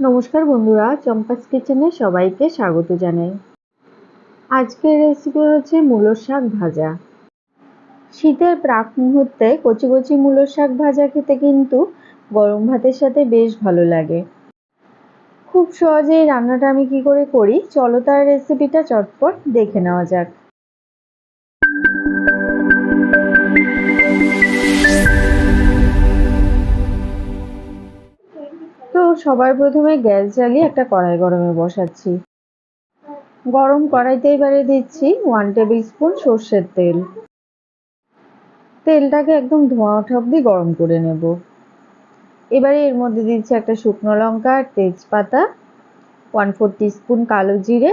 নমস্কার বন্ধুরা, চম্পাস কিচেনে সবাইকে স্বাগত জানাই। আজকের রেসিপি হচ্ছে মূলোর শাক ভাজা। শীতের প্রাক মুহূর্তে কচি কচি মূলোর শাক ভাজা খেতে কিন্তু গরম ভাতের সাথে বেশ ভালো লাগে। খুব সহজেই রান্নাটা আমি কি করে করি, চলো তার রেসিপিটা চটপট দেখে নেওয়া যাক। তো সবার প্রথমে গ্যাস জ্বালিয়ে একটা কড়াই গরমে বসাচ্ছি। গরম কড়াইতে এবারে দিচ্ছি 1 টেবিল স্পুন সর্ষের তেল। তেলটাকে একদম ধোঁয়া ওঠা অবধি গরম করে নেব। এবারে এর মধ্যে দিচ্ছি একটা শুকনো লঙ্কা আর তেজপাতা, 1/4 টিস্পুন কালো জিরে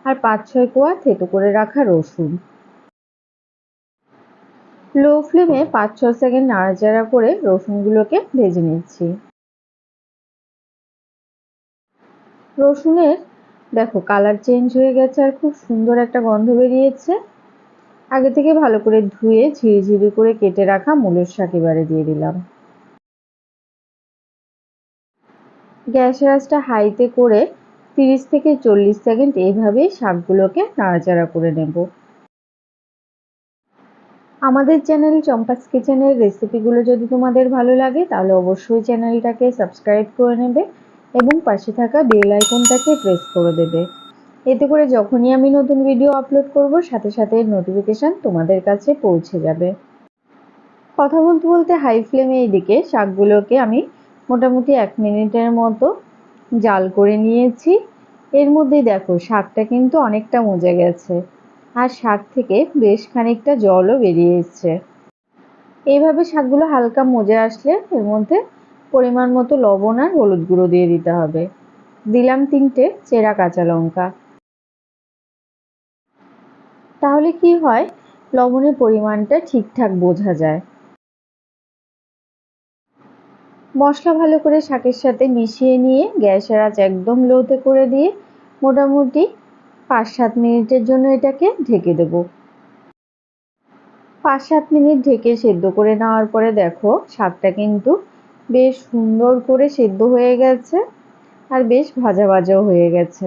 আর 5-6 কোয়া থেতো করে রাখা রসুন। লো ফ্লেমে 5-6 সেকেন্ড নাড়াচাড়া করে রসুনগুলোকে ভেজে নিচ্ছি। রসুনের দেখো কালার চেঞ্জ হয়ে গেছে আর খুব সুন্দর একটা গন্ধ বেরিয়েছে। আগে থেকে ভালো করে ধুয়ে ঝিরিঝিরি করে কেটে রাখা মূলোর শাক এবারে দিয়ে দিলাম। গ্যাসের আঁচটা হাইতে করে 30 থেকে 40 সেকেন্ড এইভাবেই শাকগুলোকে নাড়াচাড়া করে নেব। আমাদের চ্যানেল চম্পাস কিচেনের রেসিপিগুলো যদি তোমাদের ভালো লাগে তাহলে অবশ্যই চ্যানেলটাকে সাবস্ক্রাইব করে নেবে এবং পাশে থাকা বেল আইকনটাকে প্রেস করে দেবে। এতে করে যখনই আমি নতুন ভিডিও আপলোড করব সাথে সাথে নোটিফিকেশন তোমাদের কাছে পৌঁছে যাবে। কথা বলতে বলতে হাই ফ্লেমে এইদিকে শাকগুলোকে আমি মোটামুটি 1 মিনিটের মতো জাল করে নিয়েছি। এর মধ্যেই দেখো শাকটা কিন্তু অনেকটা মজে গেছে আর শাক থেকে বেশ খানিকটা জলও বেরিয়ে এসছে। এইভাবে শাকগুলো হালকা মজে আসলে এর মধ্যে পরিমাণ মতো লবণ আর হলুদ গুঁড়ো দিয়ে দিতে হবে। দিলাম 3টে চেরা কাঁচা লঙ্কা। তাহলে কি হয়, লবণের পরিমাণটা ঠিকঠাক বোঝা যায়। মশলা ভালো করে শাকের সাথে মিশিয়ে নিয়ে গ্যাসের আঁচ একদম লোতে করে দিয়ে মোটামুটি 5-7 মিনিটের জন্য এটাকে ঢেকে দেব। 5-7 মিনিট ঢেকে সেদ্ধ করে নেওয়ার পরে দেখো শাকটা কিন্তু বেশ সুন্দর করে সেদ্ধ হয়ে গেছে আর বেশ ভাজা ভাজাও হয়ে গেছে।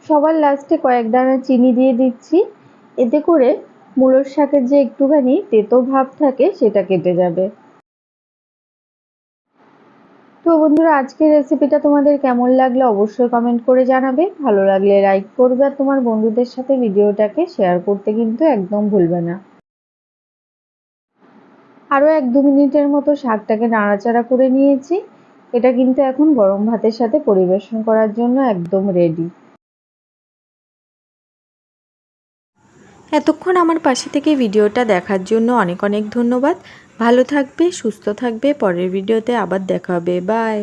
সবার লাস্টে কয়েক দানা চিনি দিয়ে দিচ্ছি, এতে করে মূলোর শাকের যে একটুখানি তেতো ভাব থাকে সেটা কেটে যাবে। তো বন্ধুরা, আজকের রেসিপিটা তোমাদের কেমন লাগলো অবশ্যই কমেন্ট করে জানাবে। ভালো লাগলে লাইক করবে আর তোমার বন্ধুদের সাথে ভিডিওটাকে শেয়ার করতে কিন্তু একদম ভুলবে না। আরও 1-2 মিনিটের মতো শাকটাকে নাড়াচাড়া করে নিয়েছি। এটা কিন্তু এখন গরম ভাতের সাথে পরিবেশন করার জন্য একদম রেডি। এতক্ষণ আমার পাশে থেকে ভিডিওটা দেখার জন্য অনেক অনেক ধন্যবাদ। ভালো থাকবে, সুস্থ থাকবে। পরের ভিডিওতে আবার দেখা হবে। বাই।